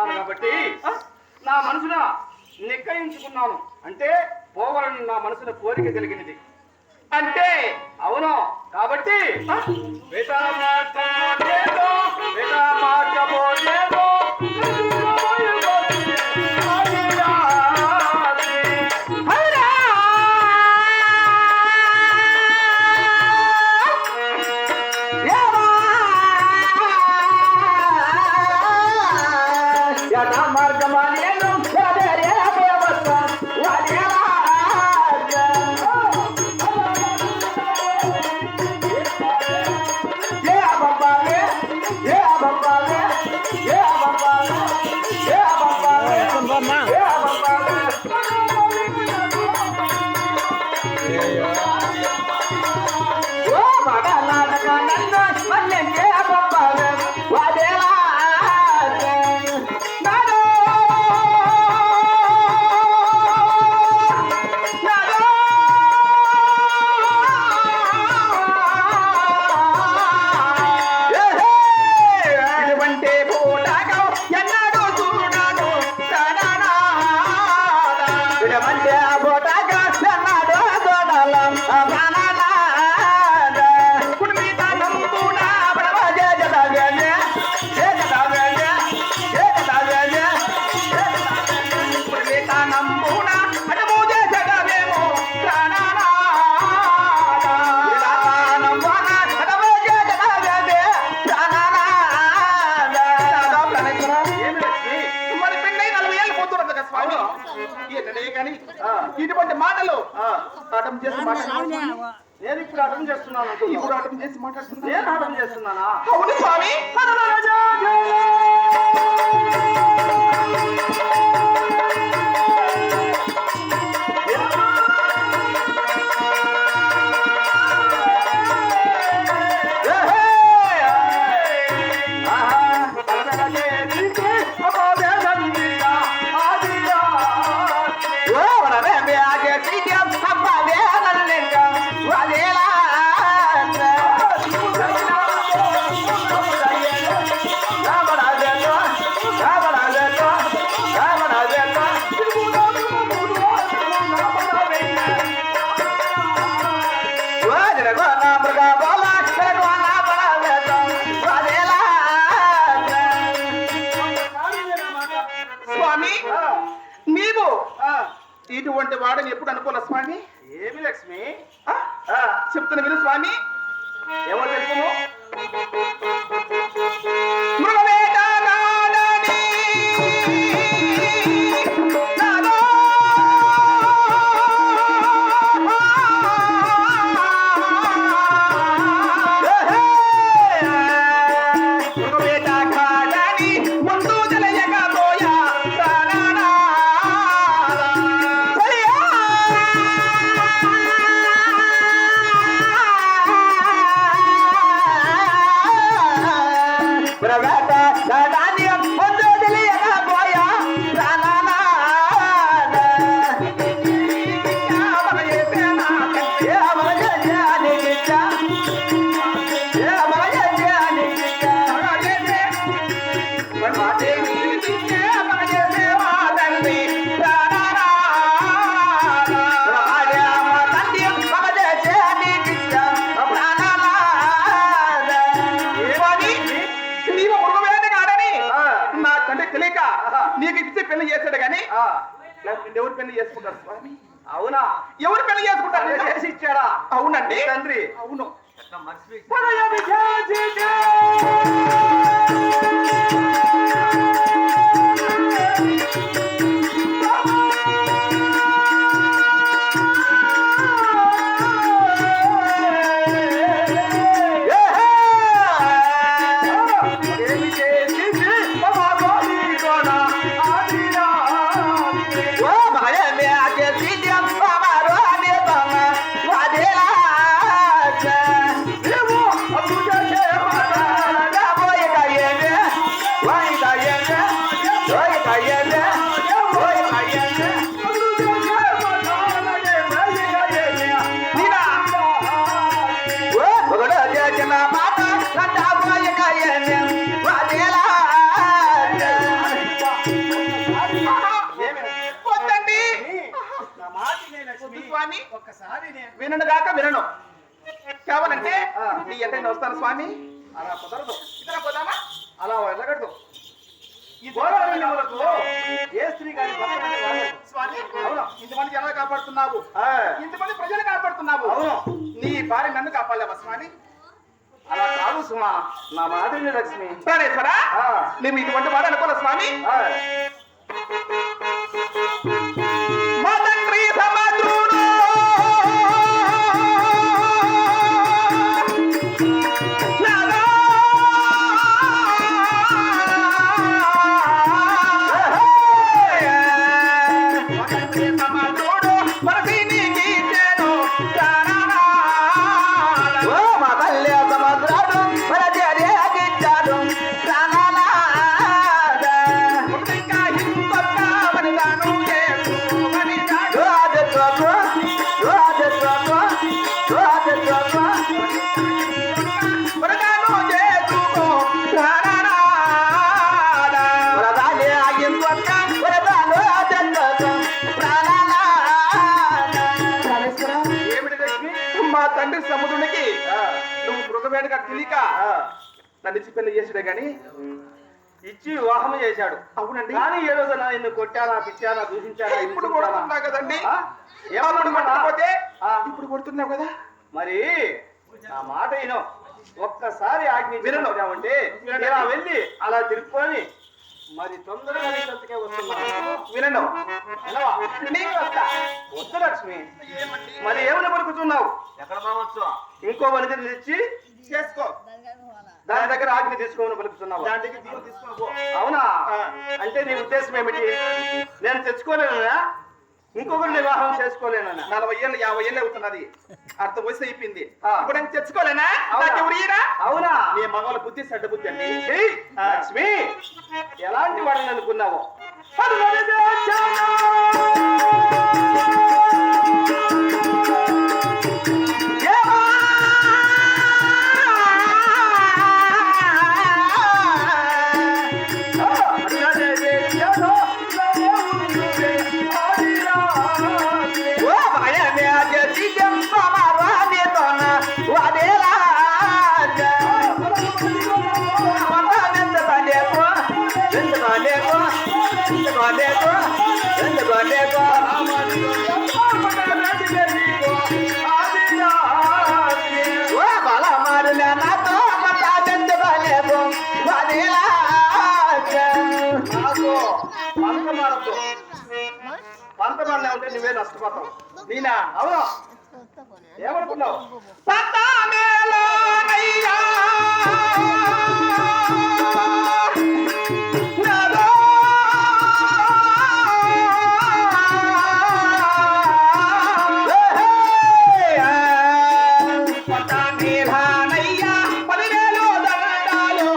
ఉన్నాను కాబట్టి నా మనసున నిశ్చయించుకున్నాను. అంటే పోవాలని నా మనసున కోరిక కలిగినది. అంటే అవును కాబట్టి ఇటువంటి మాటలు అటం చేసి నేను ఇప్పుడు అటం చేస్తున్నాను. ఇప్పుడు అటం చేసి మాట్లాడుతున్నా. నేను అటం చేస్తున్నానా? అవును స్వామి. నీవు ఇటువంటి వాడని ఎప్పుడు అనుకోలే స్వామి. ఏమి లక్ష్మి చెప్తున్నా విను స్వామి. ఎవరు తెలుసును? నీకు ఇచ్చి పెళ్లి చేశాడు కానీ ఎవరు పెళ్లి చేసుకుంటారు స్వామి? అవునా? ఎవరు పెళ్లి చేసుకుంటారు? చేసి ఇచ్చాడా? అవునండి తండ్రి. అవును. ఒక్కసారి నేను వినను గాక వినను. కావాలంటే నీ ఎంటైనా వస్తాను స్వామి. అలా కుదరదు. ఇతర పోదామా? అలా వెళ్ళగడదు. ఈ గోదావరిలో ఏ స్త్రీ కానీ స్వామి అవును, ఇంతమంది జనాలు కాపాడుతున్నావు, ఆ, ఇంతమంది ప్రజలు కాపాడుతున్నావు. అవును. నీ భార్య నన్ను కాపాడలేవా స్వామి? అలా కాదు సుమా, నా మాదిరి లక్ష్మి. ప్రాణేశ్వరా, ఆ, నేను ఇటువంటి వాడు అనుకోలే స్వామి. ఆ, మా తండ్రి సమాధుడు నాలో మా తండ్రి సమాధుడు మనసిని గీచెను ప్రాణనాద. ఓ మా తల్లి సముద్రాడు మన జరిగిచ్చాడు ప్రాణనాద. ఇంకా హిందొక్క వనితాను చేసుకొని నాడు. రాజత్వము రాజత్వము రాజత్వము వనితాను చేసుకో ప్రాణనాద. వరదాలి ఆగిందొక్క వరదాలు రాజత్వము ప్రాణనాద. ఏమిటి లక్ష్మి? మా తండ్రి సముద్రునికి ఆ, నువ్వు మృగవేడగా తెలియక ఆ. నన్ను ఇచ్చి పెళ్లి చేసాడే గాని. ఇచ్చి వివాహం చేశాడు. అవునండి. కానీ ఏ రోజున నిన్ను కొట్టానా, పిచ్చానా, దూషించానా, ఇప్పుడు హింసించానా? కొడుతున్నావు కదండి. ఆ? అప్పుడు ఏమనుకున్నా? కొట్టకపోతే ఆ. ఇప్పుడు కొడుతున్నావు కదా. మరి నా మాట విను. ఒక్కసారి ఆజ్ఞాపించామంటే వినండి. ఇలా వెళ్ళి అలా తిరుక్కొని మరి తొందరగా నీ సంతకే వస్తున్నాను. వినను. వినవా? నీకు వస్తా. వద్దు లక్ష్మి. మరి ఏమని పలుకుతున్నావు? ఎక్కడ పోవచ్చు? ఇంకో వనితని తెచ్చి చేసుకో. దాని దగ్గర ఆజ్ఞ తీసుకోమని పలుకుతున్నావు. దాని దగ్గర దీన్ని తీసుకొని పో. అవునా? ఆ. అంటే నీ ఉద్దేశం ఏమిటి? నేను తెచ్చుకోలేనా? ఇంకొకరిని వివాహం చేసుకోలేనా? 40 ఏళ్ళు 50 ఏళ్ళు అవుతున్నది. అర్థ వయసు అయిపోయింది. ఆ. ఇప్పుడు నేను తెచ్చుకోలేనా? అవునా? నాకు ఎవరు ఈరా? అవునా? నీ మగవాళ్ళ బుద్ధి చెడ్డ బుద్ధి అండి. ఏయ్, ఆ. లక్ష్మి ఎలాంటి వాడిని అనుకున్నావు? ఓ మాయనే అజతి జంప మారవాని తోన వాదేలాజ. వందనెంత బాలేకో ఎంత బాలేకో ఎంత బాలేకో ఎంత బాలేకో. ఓ బల మారులే నాతో మతాజెంత బాలేకో వాదేలాజ. నాకు పంతమాడద్దు. పంతమాడలే ఉంటే నువ్వే నష్టపోతావు. నీనా? అవును. ఏమనుకున్నావు? పతామేలోనయ్యా నాదో పతామేలానయ్యా 10,000 దండాలు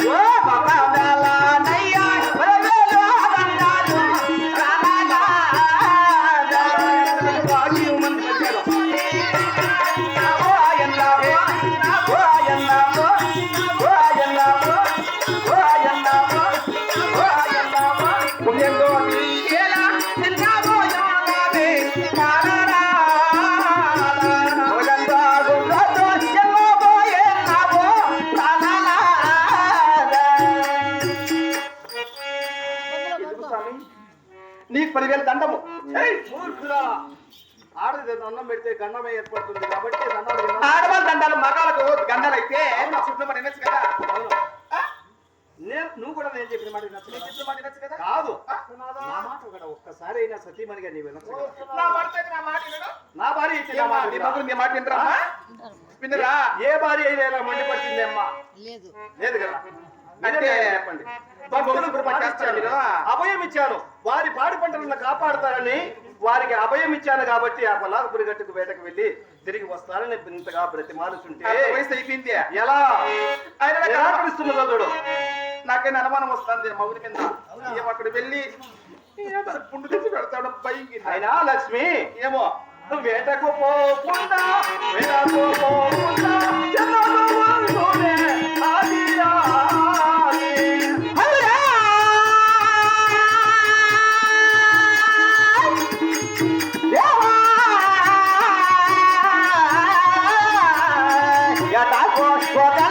ఓ మగదలనయ్యా వరవేలో దండాలు ప్రాణనాద. రాజీ ఇవ్వమని చెప్పాను. ఓ అయ్యన్నావో ఓ అయ్యన్నావో ఓ అయ్యన్నావో ఓ అయ్యన్నావో ఓ అయ్యన్నావో. పుణ్యంలో నీకేలా చిన్నావో యోగావే ప్రాణనాద. ఓడంతా గుండతో ఎల్లబోయే నావో ప్రాణనాద. ఎందుకు స్వామి? నీకు 10,000 దండము. ఏయ్, మూర్ఖుడా! ఆడది దండం పెడితే గండమే ఏర్పడుతుంది కాబట్టి దండాలు వినాలి. ఆడవాళ్ళ దండాలు మగాళ్ళకు గండాలైతే శుభ్రం మరి వినొచ్చు కదా. అవును. ఆ? నువ్వు కూడా నేను చెప్పిన మాట వినొచ్చు కదా? శుభ్రం మరి వినొచ్చు కదా. కాదు. నా మాట ఒకటి ఒక్కసారి అయినా సతీమణిగా నీ వినొచ్చు కదా? నా భర్త అయితే నా మాట వినడు. నా భార్య అయితే నా మాట నీ వినరా? మగుడు నీ మాట వినరా? వినరా? ఏ భార్య అయినా ఇలా మండిపడుతుంది అమ్మా? లేదు కదా? అంటే చెప్పండి. భక్తులు ఇప్పుడు మాట చేస్తారు మీరు. అభయం ఇచ్చాను. వారి పాడి పంటలను కాపాడుతారని వారికి అభయం ఇచ్చాను కాబట్టి ఆ పల్లాకుపురి గట్టుకు వేటకు వెళ్ళి తిరిగి వస్తారని ఇంతగా బ్రతిమాలుతుంటే అర్థ వయసు అయిపోయింది. ఎలా ఆయన నాకు ఎలా కలుస్తున్నదో చూడు. నాకైనా అనుమానం వస్తుంది మగుడి మీద. ఏమో అక్కడ వెళ్ళి ఏదో పుండు తెచ్చి పెడతాడు భయంకి. అయినా లక్ష్మి ఏమో వేటకు పోకుండా వేటకు పోకుండా ఎన్నడూ వంతునే ఆదిరాజే. ఒక